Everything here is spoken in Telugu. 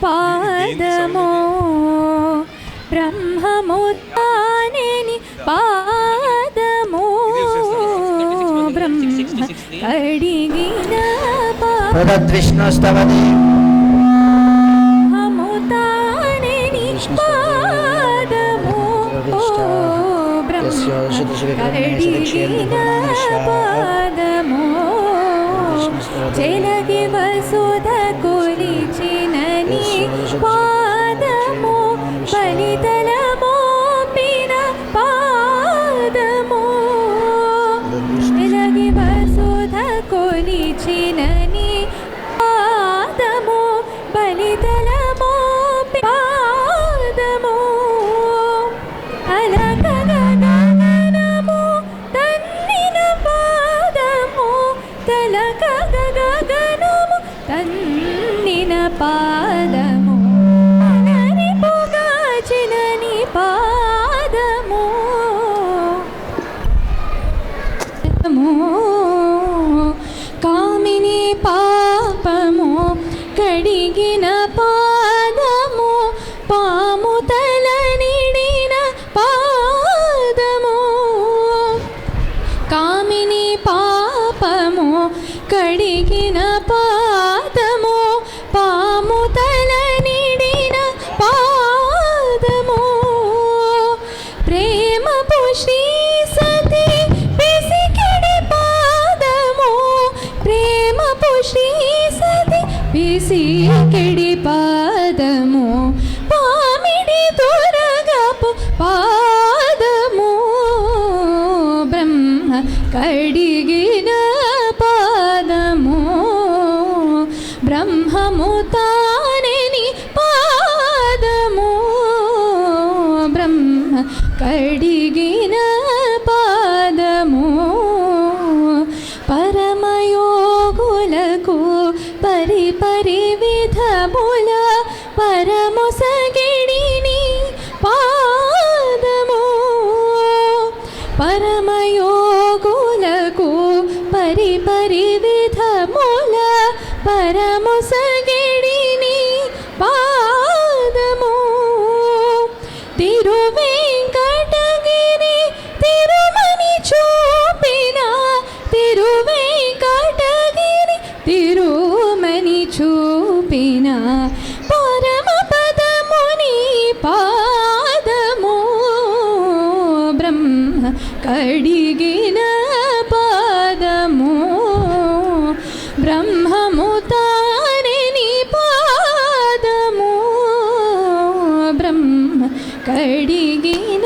పాదము బ్రహ్మము తానేని పాదము బ్రహ్మ కడిగిన విష్ణుస్తవతి బ్రహ్మము తానేని పాదము బ్రహ్మ కడిగిన పాదము చెలగి వసుధ కొలిచినని పాదము ఫలితల మోపిన పాదము చెలగి వసుధ కొలిచినని పాదము ఫలితల మోపి పాదము అలకగగనము తన్నిన పాదము తలకగగనము తన్నిన పాదము అలరి పొగాచినని పాదము కామిని పాపము కడిగిన పాదము పాము తల నిడిన పాదము కామిని పాపము కడిగిన పాదము పాము తల నిడిన పాదము ప్రేమ పుష్టి సతి పిసికిడి పాదము ప్రేమ పుష్టి సతి పిసికిడి పాదము పామిడి దురగపు పాదము బ్రహ్మ కడిగిన పాదము బ్రహ్మము తానేని పాదము బ్రహ్మ కడిగిన పాదము పరమయోగులకు పరిపరి విధముల పరమొసగిడిని పాదము పరమయోగులకు పరిపరి విధముల పరమొసగిడిని పాదము తిరువేంకటగిరి తిరుమని చూపిన తిరువేంకటగిరి తిరుమని చూపిన పరమ పదముని పాదము బ్రహ్మ కడిగిన పాదము బ్రహ్మము తానేని పాదము బ్రహ్మ కడిగిన